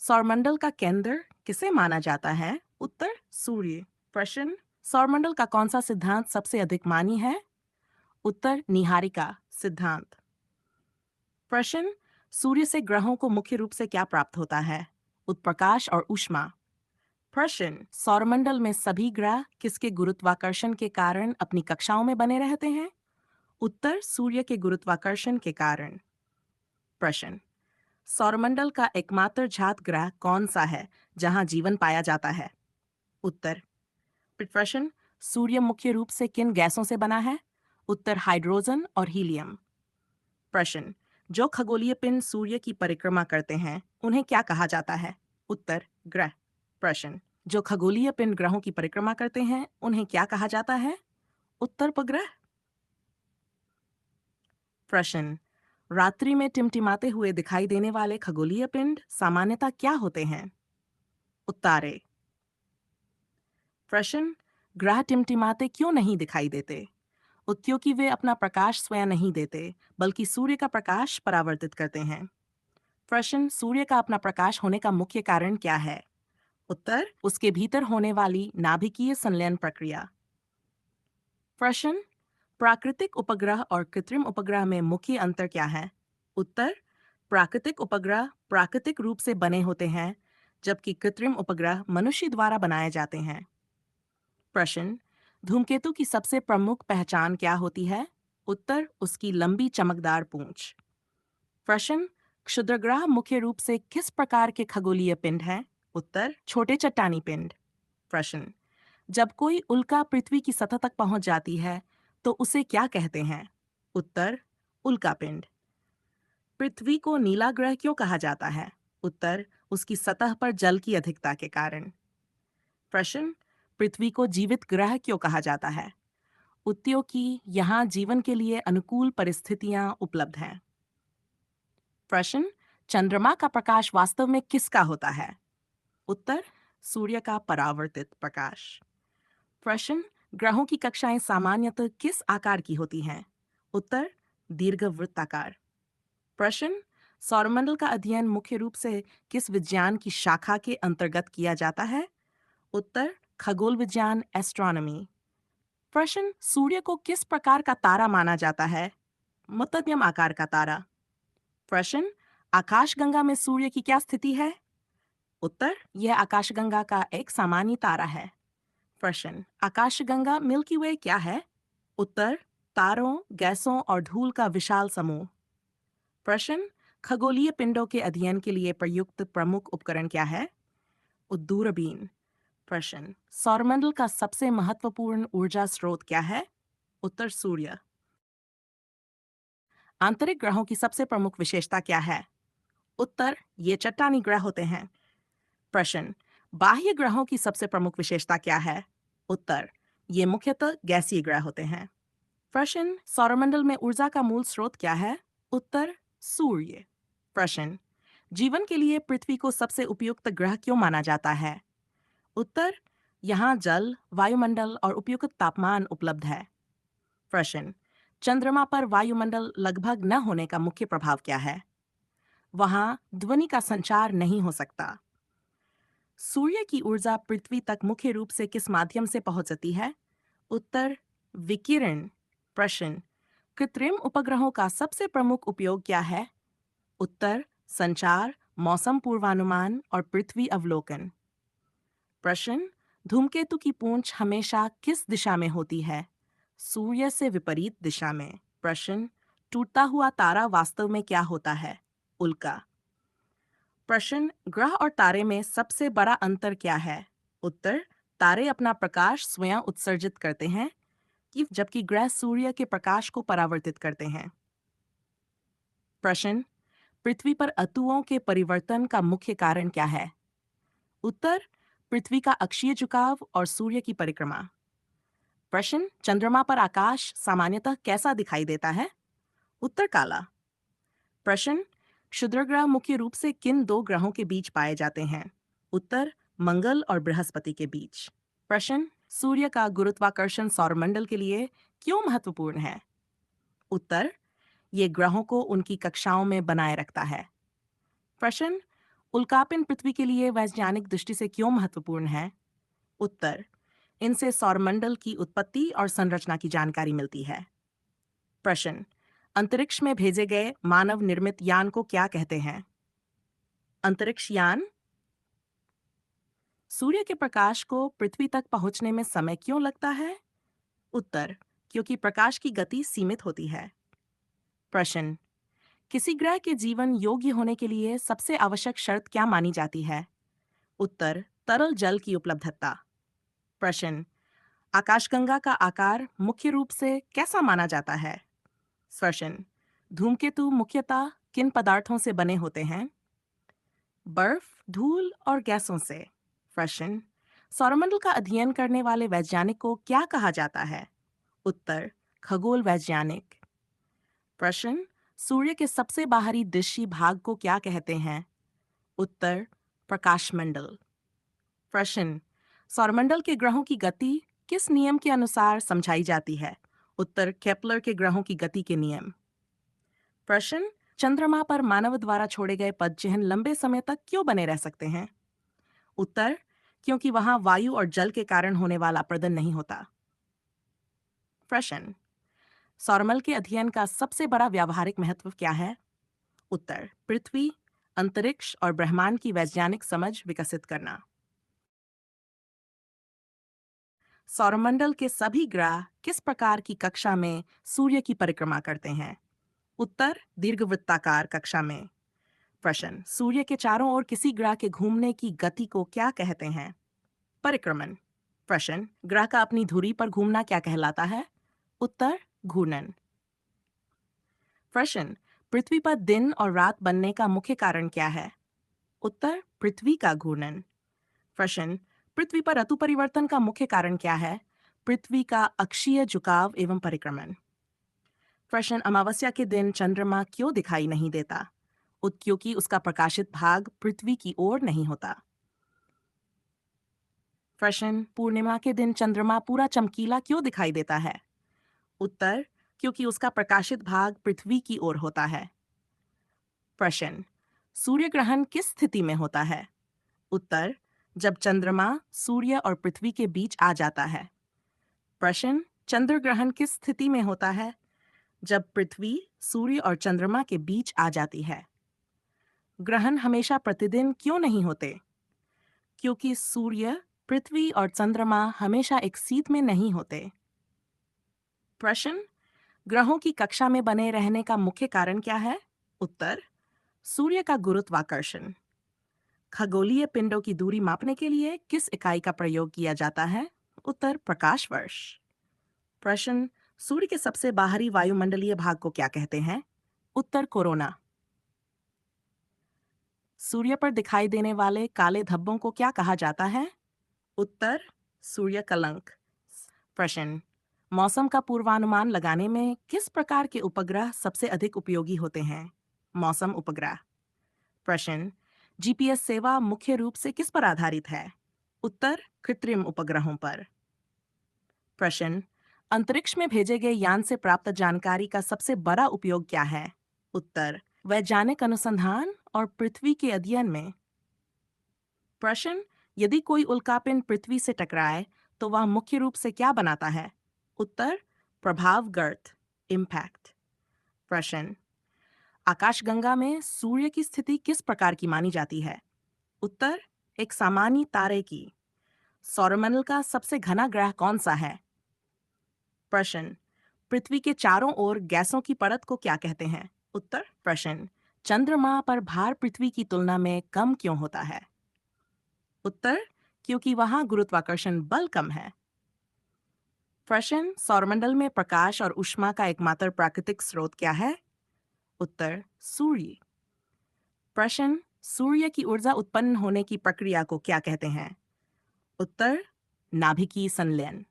सौरमंडल का केंद्र किसे माना जाता है? उत्तर सूर्य। प्रश्न, सौरमंडल का कौन सा सिद्धांत सबसे अधिक मान्य है? उत्तर निहारिका सिद्धांत। प्रश्न, सूर्य से ग्रहों को मुख्य रूप से क्या प्राप्त होता है? उत्प्रकाश और ऊष्मा। प्रश्न, सौरमंडल में सभी ग्रह किसके गुरुत्वाकर्षण के कारण अपनी कक्षाओं में बने रहते हैं? उत्तर सूर्य के गुरुत्वाकर्षण के कारण। प्रश्न, सौरमंडल का एकमात्र जात ग्रह कौन सा है जहां जीवन पाया जाता है? उत्तर। प्रश्न, सूर्य मुख्य रूप से किन गैसों से बना है? उत्तर हाइड्रोजन और हीलियम। प्रश्न, जो खगोलीय पिंड सूर्य की परिक्रमा करते हैं उन्हें क्या कहा जाता है? उत्तर ग्रह। प्रश्न, जो खगोलीय पिंड ग्रहों की परिक्रमा करते हैं उन्हें क्या कहा जाता है? उत्तर उपग्रह। प्रश्न, रात्रि में टिमटिमाते हुए दिखाई देने वाले खगोलीय पिंड सामान्यतः क्या होते हैं? उत्तारे। प्रश्न, ग्रह टिमटिमाते क्यों नहीं दिखाई देते? क्योंकि वे अपना प्रकाश स्वयं नहीं देते बल्कि सूर्य का प्रकाश परावर्तित करते हैं। प्रश्न, सूर्य का अपना प्रकाश होने का मुख्य कारण क्या है? उत्तर उसके भीतर होने वाली नाभिकीय संलयन प्रक्रिया। प्रश्न, प्राकृतिक उपग्रह और कृत्रिम उपग्रह में मुख्य अंतर क्या है? उत्तर प्राकृतिक उपग्रह प्राकृतिक रूप से बने होते हैं जबकि कृत्रिम उपग्रह मनुष्य द्वारा बनाए जाते हैं। प्रश्न, धूमकेतु की सबसे प्रमुख पहचान क्या होती है? उत्तर उसकी लंबी चमकदार पूंछ। प्रश्न, क्षुद्रग्रह मुख्य रूप से किस प्रकार के खगोलीय पिंड हैं? उत्तर छोटे चट्टानी पिंड। प्रश्न, जब कोई उल्का पृथ्वी की सतह तक पहुंच जाती है तो उसे क्या कहते हैं? उत्तर उल्का पिंड। पृथ्वी को नीला ग्रह क्यों कहा जाता है? उत्तर उसकी सतह पर जल की अधिकता के कारण। प्रश्न, पृथ्वी को जीवित ग्रह क्यों कहा जाता है? उत्तर की यहाँ जीवन के लिए अनुकूल परिस्थितियां उपलब्ध हैं। प्रश्न, चंद्रमा का प्रकाश वास्तव में किसका होता है? उत्तर सूर्य का परावर्तित प्रकाश। प्रश्न, ग्रहों की कक्षाएं सामान्यतः किस आकार की होती हैं? उत्तर दीर्घवृत्ताकार। प्रश्न, सौरमंडल का अध्ययन मुख्य रूप से किस विज्ञान की शाखा के अंतर्गत किया जाता है? उत्तर खगोल विज्ञान एस्ट्रोनॉमी। प्रश्न, सूर्य को किस प्रकार का तारा माना जाता है? मध्यम आकार का तारा। प्रश्न, आकाशगंगा में सूर्य की क्या स्थिति है? उत्तर यह आकाशगंगा का एक सामान्य तारा है। प्रश्न, आकाशगंगा मिल्की वे क्या है? उत्तर तारों, गैसों और धूल का विशाल समूह। प्रश्न, खगोलीय पिंडों के अध्ययन के लिए प्रयुक्त प्रमुख उपकरण क्या है? दूरबीन। प्रश्न, सौरमंडल का सबसे महत्वपूर्ण ऊर्जा स्रोत क्या है? उत्तर सूर्य। आंतरिक ग्रहों की सबसे प्रमुख विशेषता क्या है? उत्तर ये चट्टानी ग्रह होते हैं। प्रश्न, बाह्य ग्रहों की सबसे प्रमुख विशेषता क्या है? उत्तर ये मुख्यतः गैसीय ग्रह होते हैं। प्रश्न, सौरमंडल में ऊर्जा का मूल स्रोत क्या है? उत्तर सूर्य। प्रश्न, जीवन के लिए पृथ्वी को सबसे उपयुक्त ग्रह क्यों माना जाता है? उत्तर यहाँ जल, वायुमंडल और उपयुक्त तापमान उपलब्ध है। प्रश्न, चंद्रमा पर वायुमंडल लगभग न होने का मुख्य प्रभाव क्या है? वहां ध्वनि का संचार नहीं हो सकता। सूर्य की ऊर्जा पृथ्वी तक मुख्य रूप से किस माध्यम से पहुंचती है? उत्तर विकिरण। प्रश्न, कृत्रिम उपग्रहों का सबसे प्रमुख उपयोग क्या है? उत्तर संचार, मौसम पूर्वानुमान और पृथ्वी अवलोकन। प्रश्न, धूमकेतु की पूंछ हमेशा किस दिशा में होती है? सूर्य से विपरीत दिशा में। प्रश्न, टूटता हुआ तारा वास्तव में क्या होता है? उल्का। प्रश्न, ग्रह और तारे में सबसे बड़ा अंतर क्या है? उत्तर तारे अपना प्रकाश स्वयं उत्सर्जित करते हैं कि जबकि ग्रह सूर्य के प्रकाश को परावर्तित करते हैं। प्रश्न, पृथ्वी पर अणुओं के परिवर्तन का मुख्य कारण क्या है? उत्तर पृथ्वी का अक्षीय झुकाव और सूर्य की परिक्रमा। प्रश्न, चंद्रमा पर आकाश सामान्यतः कैसा दिखाई देता है? उत्तर काला। प्रश्न, क्षुद्रग्रह मुख्य रूप से किन दो ग्रहों के बीच पाए जाते हैं? उत्तर मंगल और बृहस्पति के बीच। प्रश्न, सूर्य का गुरुत्वाकर्षण सौरमंडल के लिए क्यों महत्वपूर्ण है? उत्तर ये ग्रहों को उनकी कक्षाओं में बनाए रखता है। प्रश्न, उल्कापिंड पृथ्वी के लिए वैज्ञानिक दृष्टि से क्यों महत्वपूर्ण है? उत्तर, इनसे सौरमंडल की उत्पत्ति और संरचना की जानकारी मिलती है। प्रश्न, अंतरिक्ष में भेजे गए मानव निर्मित यान को क्या कहते हैं? अंतरिक्ष यान। सूर्य के प्रकाश को पृथ्वी तक पहुंचने में समय क्यों लगता है? उत्तर, क्योंकि प्रकाश की गति सीमित होती है। प्रश्न, किसी ग्रह के जीवन योग्य होने के लिए सबसे आवश्यक शर्त क्या मानी जाती है? उत्तर, तरल जल की उपलब्धता। प्रश्न, आकाशगंगा का आकार मुख्य रूप से कैसा माना जाता है? प्रश्न, धूमकेतु मुख्यतः किन पदार्थों से बने होते हैं? बर्फ, धूल और गैसों से। प्रश्न, सौरमंडल का अध्ययन करने वाले वैज्ञानिक को क्या कहा जाता है? उत्तर, खगोल वैज्ञानिक। प्रश्न, सूर्य के सबसे बाहरी दृश्य भाग को क्या कहते हैं? उत्तर, प्रकाशमंडल। प्रश्न, सौरमंडल के ग्रहों की गति किस नियम के अनुसार समझाई जाती है? उत्तर, केपलर के ग्रहों की गति के नियम। प्रश्न, चंद्रमा पर मानव द्वारा छोड़े गए पदचिह्न लंबे समय तक क्यों बने रह सकते हैं? उत्तर, क्योंकि वहां वायु और जल के कारण होने वाला अपरदन नहीं होता। प्रश्न, सौरमंडल के अध्ययन का सबसे बड़ा व्यावहारिक महत्व क्या है? उत्तर, पृथ्वी, अंतरिक्ष और ब्रह्मांड की वैज्ञानिक समझ विकसित करना। सौरमंडल के सभी ग्रह किस प्रकार की कक्षा में सूर्य की परिक्रमा करते हैं? उत्तर, दीर्घवृत्ताकार कक्षा में। प्रश्न, सूर्य के चारों ओर किसी ग्रह के घूमने की गति को क्या कहते हैं? परिक्रमण। प्रश्न, ग्रह का अपनी धुरी पर घूमना क्या कहलाता है? उत्तर, घूर्णन। प्रश्न, पृथ्वी पर दिन और रात बनने का मुख्य कारण क्या है? उत्तर, पृथ्वी का घूर्णन। प्रश्न, पृथ्वी पर ऋतु परिवर्तन का मुख्य कारण क्या है? पृथ्वी का अक्षीय झुकाव एवं परिक्रमण। प्रश्न, अमावस्या के दिन चंद्रमा क्यों दिखाई नहीं देता? क्योंकि उसका प्रकाशित भाग पृथ्वी की ओर नहीं होता। प्रश्न, पूर्णिमा के दिन चंद्रमा पूरा चमकीला क्यों दिखाई देता है? उत्तर, क्योंकि उसका प्रकाशित भाग पृथ्वी की ओर होता है। प्रश्न, सूर्य ग्रहण किस स्थिति में होता है? उत्तर, जब चंद्रमा सूर्य और पृथ्वी के बीच आ जाता है। प्रश्न, चंद्र ग्रहण किस स्थिति में होता है? जब पृथ्वी सूर्य और चंद्रमा के बीच आ जाती है। ग्रहण हमेशा प्रतिदिन क्यों नहीं होते? क्योंकि सूर्य, पृथ्वी और चंद्रमा हमेशा एक सीध में नहीं होते। प्रश्न, ग्रहों की कक्षा में बने रहने का मुख्य कारण क्या है? उत्तर, सूर्य का गुरुत्वाकर्षण। खगोलीय पिंडों की दूरी मापने के लिए किस इकाई का प्रयोग किया जाता है? उत्तर, प्रकाश वर्ष। प्रश्न, सूर्य के सबसे बाहरी वायुमंडलीय भाग को क्या कहते हैं? उत्तर, कोरोना। सूर्य पर दिखाई देने वाले काले धब्बों को क्या कहा जाता है? उत्तर, सूर्य कलंक। प्रश्न, मौसम का पूर्वानुमान लगाने में किस प्रकार के उपग्रह सबसे अधिक उपयोगी होते हैं? मौसम उपग्रह। प्रश्न, जीपीएस सेवा मुख्य रूप से किस पर आधारित है? उत्तर, कृत्रिम उपग्रहों पर। प्रश्न, अंतरिक्ष में भेजे गए यान से प्राप्त जानकारी का सबसे बड़ा उपयोग क्या है? उत्तर, वैज्ञानिक अनुसंधान और पृथ्वी के अध्ययन में। प्रश्न, यदि कोई उल्कापिंड पृथ्वी से टकराए तो वह मुख्य रूप से क्या बनाता है? उत्तर, प्रभाव गर्त, इम्पैक्ट। प्रश्न, आकाशगंगा में सूर्य की स्थिति किस प्रकार की मानी जाती है? उत्तर, एक सामान्य तारे की। सौरमंडल का सबसे घना ग्रह कौन सा है? प्रश्न, पृथ्वी के चारों ओर गैसों की परत को क्या कहते हैं? उत्तर, प्रश्न, चंद्रमा पर भार पृथ्वी की तुलना में कम क्यों होता है? उत्तर, क्योंकि वहां गुरुत्वाकर्षण बल कम है। प्रश्न, सौरमंडल में प्रकाश और ऊष्मा का एकमात्र प्राकृतिक स्रोत क्या है? उत्तर, सूर्य। प्रश्न, सूर्य की ऊर्जा उत्पन्न होने की प्रक्रिया को क्या कहते हैं? उत्तर, नाभिकीय संलयन।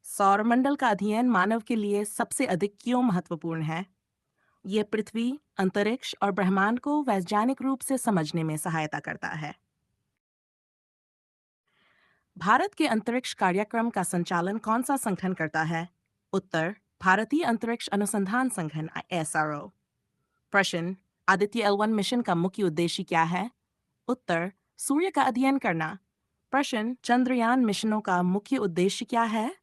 सौरमंडल का अध्ययन मानव के लिए सबसे अधिक क्यों महत्वपूर्ण है? यह पृथ्वी, अंतरिक्ष और ब्रह्मांड को वैज्ञानिक रूप से समझने में सहायता करता है। भारत के अंतरिक्ष कार्यक्रम का संचालन कौन सा संगठन करता है? उत्तर, भारतीय अंतरिक्ष अनुसंधान संगठन (ISRO). प्रश्न, आदित्य L1 मिशन का मुख्य उद्देश्य क्या है? उत्तर, सूर्य का अध्ययन करना। प्रश्न, चंद्रयान मिशनों का मुख्य उद्देश्य क्या है?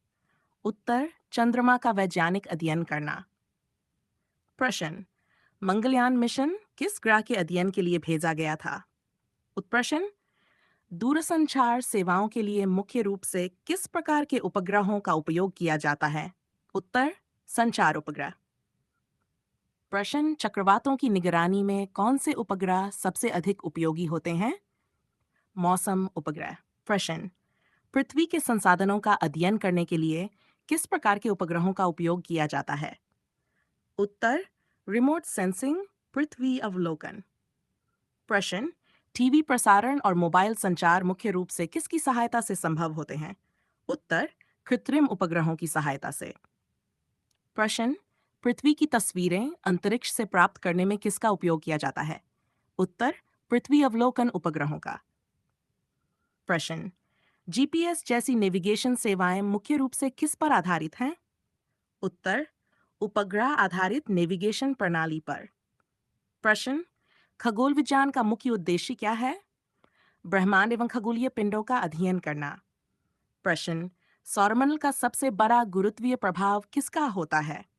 उत्तर, चंद्रमा का वैज्ञानिक अध्ययन करना। प्रश्न, मंगलयान मिशन किस ग्रह के अध्ययन के लिए भेजा गया था? उत्प्रश्न, दूरसंचार सेवाओं के लिए मुख्य रूप से किस प्रकार के उपग्रहों का उपयोग किया जाता है? उत्तर, संचार उपग्रह। प्रश्न, चक्रवातों की निगरानी में कौन से उपग्रह सबसे अधिक उपयोगी होते हैं? मौसम उपग्रह। प्रश्न, पृथ्वी के संसाधनों का अध्ययन करने के लिए किस प्रकार के उपग्रहों का उपयोग किया जाता है? उत्तर, रिमोट सेंसिंग, पृथ्वी अवलोकन। प्रश्न, टीवी प्रसारण और मोबाइल संचार मुख्य रूप से किसकी सहायता से संभव होते हैं? उत्तर, कृत्रिम उपग्रहों की सहायता से। प्रश्न, पृथ्वी की तस्वीरें अंतरिक्ष से प्राप्त करने में किसका उपयोग किया जाता है? उत्तर, पृथ्वी अवलोकन उपग्रहों का। प्रश्न, जीपीएस जैसी नेविगेशन सेवाएं मुख्य रूप से किस पर आधारित हैं? उत्तर, उपग्रह आधारित नेविगेशन प्रणाली पर। प्रश्न, खगोल विज्ञान का मुख्य उद्देश्य क्या है? ब्रह्मांड एवं खगोलीय पिंडों का अध्ययन करना। प्रश्न, सौरमंडल का सबसे बड़ा गुरुत्वीय प्रभाव किसका होता है?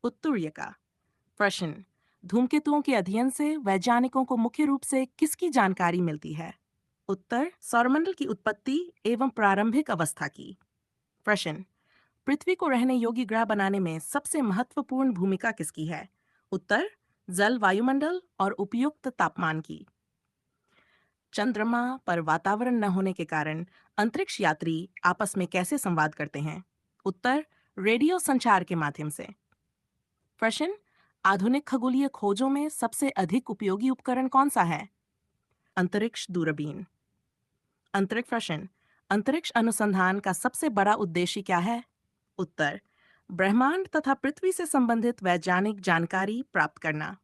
उत्तरीय का। प्रश्न, धूमकेतुओं के अध्ययन से वैज्ञानिकों को मुख्य रूप से किसकी जानकारी मिलती है? उत्तर, सौरमंडल की उत्पत्ति एवं प्रारंभिक अवस्था की। प्रश्न, पृथ्वी को रहने योग्य ग्रह बनाने में सबसे महत्वपूर्ण भूमिका किसकी है? उत्तर, जल वायुमंडल और उपयुक्त तापमान की। चंद्रमा पर वातावरण न होने के कारण अंतरिक्ष यात्री आपस में कैसे संवाद करते हैं? उत्तर, रेडियो संचार के माध्यम से। प्रश्न, आधुनिक खगोलीय खोजों में सबसे अधिक उपयोगी उपकरण कौन सा है? अंतरिक्ष दूरबीन। अंतरिक्ष प्रश्न, अंतरिक्ष अनुसंधान का सबसे बड़ा उद्देश्य क्या है? उत्तर, ब्रह्मांड तथा पृथ्वी से संबंधित वैज्ञानिक जानकारी प्राप्त करना।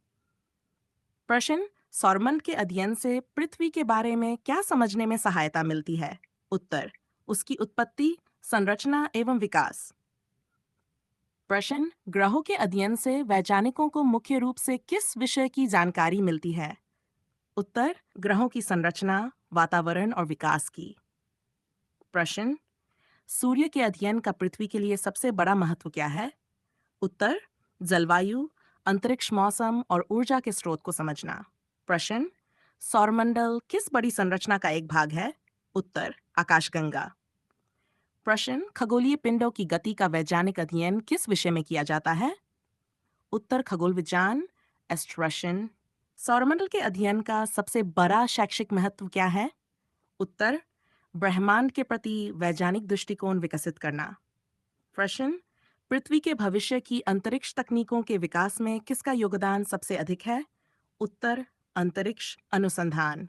प्रश्न, सौरमंडल के अध्ययन से पृथ्वी के बारे में क्या समझने में सहायता मिलती है? उत्तर, उसकी उत्पत्ति, संरचना एवं विकास। प्रश्न, ग्रहों के अध्ययन से वैज्ञानिकों को मुख्य रूप से किस विषय की जानकारी मिलती है? उत्तर, ग्रहों की संरचना, वातावरण और विकास की। प्रश्न, सूर्य के अध्ययन का पृथ्वी के लिए सबसे बड़ा महत्व क्या है? उत्तर, जलवायु, अंतरिक्ष मौसम और ऊर्जा के स्रोत को समझना। प्रश्न, सौरमंडल किस बड़ी संरचना का एक भाग है? उत्तर, आकाशगंगा। प्रश्न, खगोलीय पिंडों की गति का वैज्ञानिक अध्ययन किस विषय में किया जाता है? उत्तर, खगोल विज्ञान, एस्ट्रोनॉमी। सौरमंडल के अध्ययन का सबसे बड़ा शैक्षिक महत्व क्या है? उत्तर, ब्रह्मांड के प्रति वैज्ञानिक दृष्टिकोण विकसित करना। प्रश्न, पृथ्वी के भविष्य की अंतरिक्ष तकनीकों के विकास में किसका योगदान सबसे अधिक है? उत्तर, अंतरिक्ष अनुसंधान।